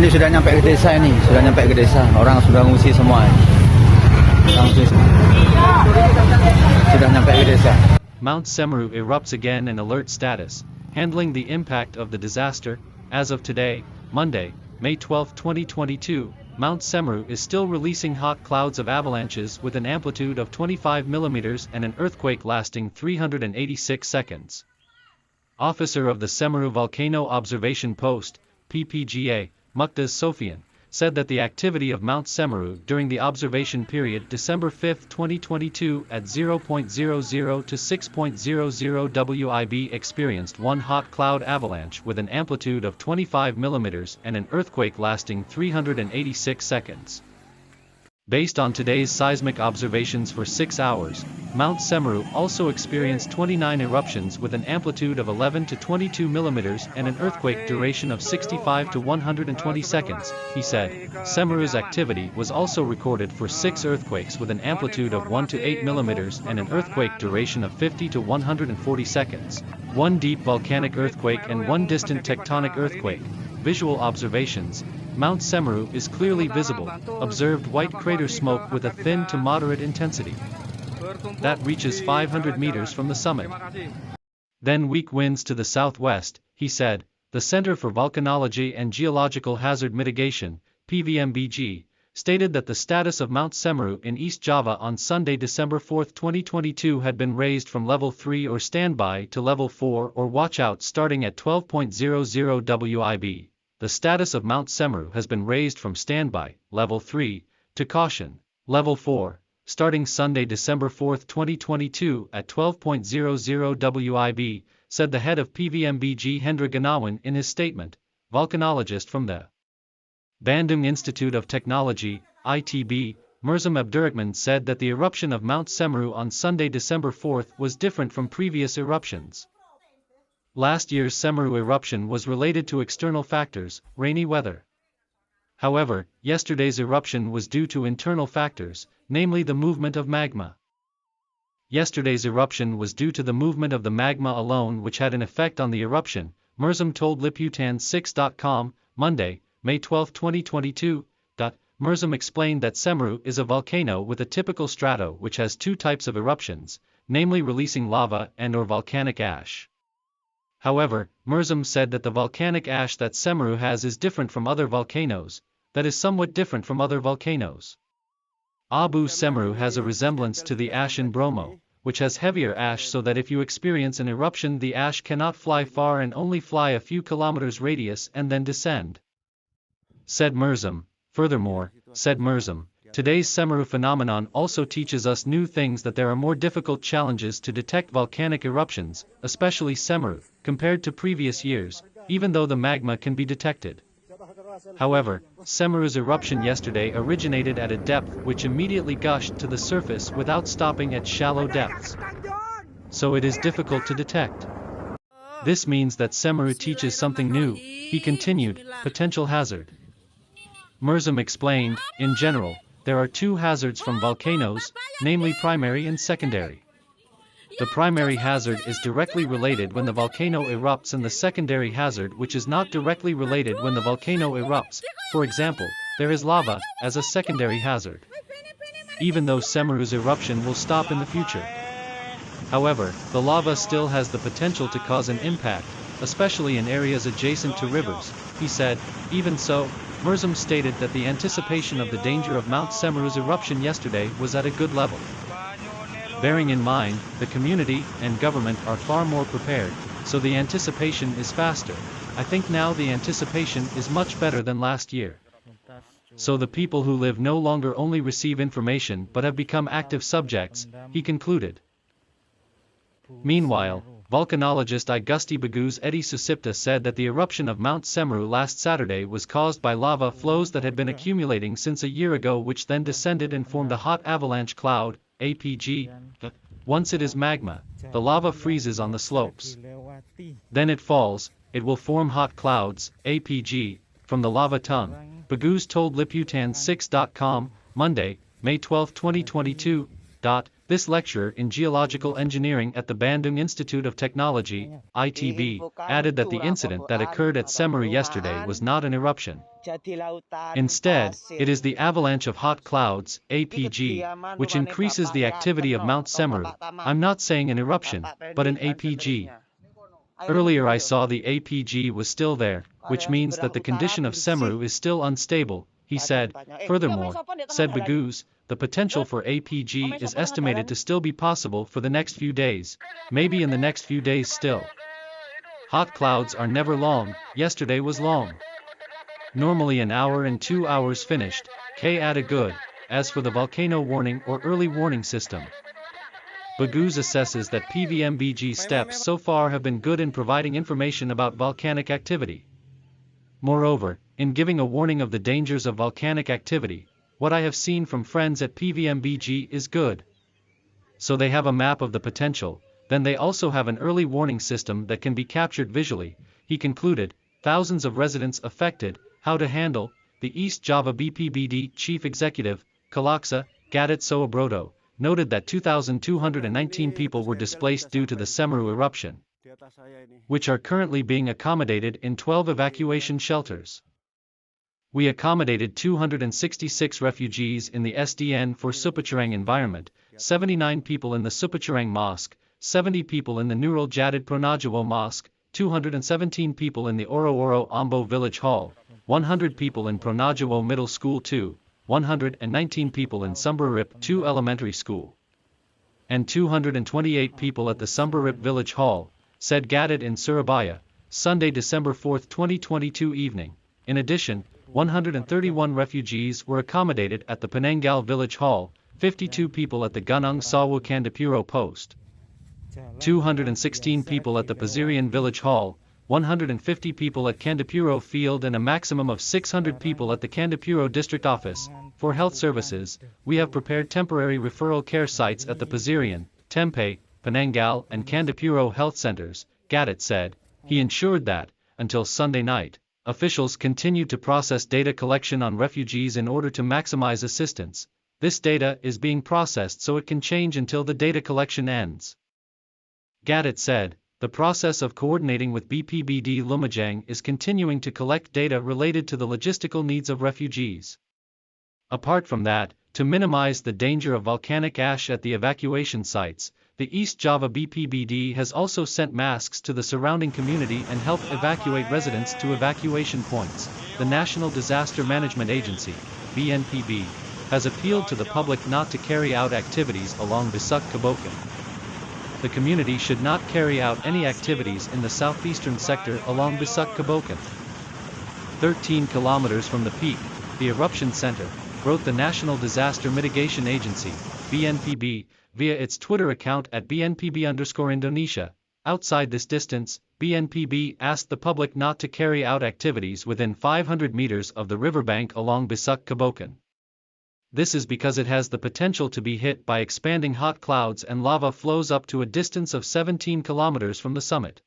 Ini sudah nyampe ke desa ini, sudah nyampe ke desa. Orang sudah ngungsi semua. Sudah nyampe ke desa. Mount Semeru erupts again in alert status, handling the impact of the disaster. As of today, Monday, May 12, 2022, Mount Semeru is still releasing hot clouds of avalanches with an amplitude of 25 mm and an earthquake lasting 386 seconds. Officer of the Semeru Volcano Observation Post, PPGA, Mukdas Sofian, said that the activity of Mount Semeru during the observation period December 5, 2022 at 0.00 to 6.00 WIB experienced one hot cloud avalanche with an amplitude of 25 mm and an earthquake lasting 386 seconds. Based on today's seismic observations for 6 hours, Mount Semeru also experienced 29 eruptions with an amplitude of 11 to 22 mm and an earthquake duration of 65 to 120 seconds, he said. Semeru's activity was also recorded for 6 earthquakes with an amplitude of 1 to 8 mm and an earthquake duration of 50 to 140 seconds, 1 deep volcanic earthquake and 1 distant tectonic earthquake. Visual observations. Mount Semeru is clearly visible, observed white crater smoke with a thin to moderate intensity that reaches 500 meters from the summit. Then weak winds to the southwest, he said. The Center for Volcanology and Geological Hazard Mitigation, PPGA, stated that the status of Mount Semeru in East Java on Sunday, December 4, 2022 had been raised from level 3 or standby to level 4 or watch out starting at 12.00 WIB. The status of Mount Semeru has been raised from standby, level 3, to caution, level 4, starting Sunday, December 4, 2022 at 12.00 WIB, said the head of PPGA Hendra Ganawan in his statement. Volcanologist from the Bandung Institute of Technology, ITB, Mirzam Abdurrahman said that the eruption of Mount Semeru on Sunday, December 4 was different from previous eruptions. Last year's Semeru eruption was related to external factors, rainy weather. However, yesterday's eruption was due to internal factors, namely the movement of magma. Yesterday's eruption was due to the movement of the magma alone, which had an effect on the eruption, Mirzam told Liputan6.com, Monday, May 12, 2022. Mirzam explained that Semeru is a volcano with a typical strato which has 2 types of eruptions, namely releasing lava and/or volcanic ash. However, Mirzam said that the volcanic ash that Semeru has is different from other volcanoes, that is somewhat different from other volcanoes. Abu Semeru has a resemblance to the ash in Bromo, which has heavier ash so that if you experience an eruption the ash cannot fly far and only fly a few kilometers radius and then descend. Said Mirzam. Furthermore, said Mirzam, today's Semeru phenomenon also teaches us new things, that there are more difficult challenges to detect volcanic eruptions, especially Semeru, compared to previous years, even though the magma can be detected. However, Semeru's eruption yesterday originated at a depth which immediately gushed to the surface without stopping at shallow depths. So it is difficult to detect. This means that Semeru teaches something new, he continued, potential hazard. Mirzam explained, in general, there are 2 hazards from volcanoes, namely primary and secondary. The primary hazard is directly related when the volcano erupts, and the secondary hazard which is not directly related when the volcano erupts. For example, there is lava, as a secondary hazard. Even though Semeru's eruption will stop in the future. However, the lava still has the potential to cause an impact, especially in areas adjacent to rivers, he said. Even so, Mirzam stated that the anticipation of the danger of Mount Semeru's eruption yesterday was at a good level. Bearing in mind, the community and government are far more prepared, so the anticipation is faster. I think now the anticipation is much better than last year. So the people who live no longer only receive information but have become active subjects, he concluded. Meanwhile, volcanologist Igusti Baguz Edi Susipta said that the eruption of Mount Semeru last Saturday was caused by lava flows that had been accumulating since a year ago, which then descended and formed a hot avalanche cloud, APG. Once it is magma, the lava freezes on the slopes. Then it falls, it will form hot clouds, APG, from the lava tongue, Baguz told Liputan6.com, Monday, May 12, 2022. This lecturer in geological engineering at the Bandung Institute of Technology, ITB, added that the incident that occurred at Semeru yesterday was not an eruption. Instead, it is the avalanche of hot clouds, APG, which increases the activity of Mount Semeru. I'm not saying an eruption, but an APG. Earlier I saw the APG was still there, which means that the condition of Semeru is still unstable, he said. Furthermore, said Bagus, the potential for APG is estimated to still be possible for the next few days, maybe in the next few days still. Hot clouds are never long, yesterday was long. Normally an hour and 2 hours finished, K added good, as for the volcano warning or early warning system. Bagus assesses that PVMBG steps so far have been good in providing information about volcanic activity. Moreover, in giving a warning of the dangers of volcanic activity, what I have seen from friends at PVMBG is good. So they have a map of the potential, then they also have an early warning system that can be captured visually, he concluded. Thousands of residents affected, how to handle, the East Java BPBD Chief Executive, Kalaksa, Gatot Soebroto, noted that 2,219 people were displaced due to the Semeru eruption, which are currently being accommodated in 12 evacuation shelters. We accommodated 266 refugees in the SDN for Supacurang environment, 79 people in the Supacurang Mosque, 70 people in the Nurul Jadid Pronajawo Mosque, 217 people in the Oro-Oro Ambo Village Hall, 100 people in Pronajawo Middle School 2, 119 people in Sumberrip 2 Elementary School, and 228 people at the Sumberrip Village Hall, said Gatot in Surabaya, Sunday, December 4, 2022 evening. In addition, 131 refugees were accommodated at the Penanggal Village Hall, 52 people at the Gunung Sawu Candipuro Post, 216 people at the Pasirian Village Hall, 150 people at Candipuro Field and a maximum of 600 people at the Candipuro District Office. For health services, we have prepared temporary referral care sites at the Pasirian, Tempe, Penanggal and Candipuro health centers, Gatot said. He ensured that, until Sunday night, officials continued to process data collection on refugees in order to maximize assistance. This data is being processed so it can change until the data collection ends. Gatot said, the process of coordinating with BPBD Lumajang is continuing to collect data related to the logistical needs of refugees. Apart from that, to minimize the danger of volcanic ash at the evacuation sites, the East Java BPBD has also sent masks to the surrounding community and helped evacuate residents to evacuation points. The National Disaster Management Agency, BNPB, has appealed to the public not to carry out activities along Bisuk Kabokan. The community should not carry out any activities in the southeastern sector along Bisuk Kabokan. 13 kilometers from the peak, the eruption center, wrote the National Disaster Mitigation Agency, BNPB, via its Twitter account at BNPB_Indonesia. Outside this distance, BNPB asked the public not to carry out activities within 500 meters of the riverbank along Bisuk Kabokan. This is because it has the potential to be hit by expanding hot clouds and lava flows up to a distance of 17 kilometers from the summit.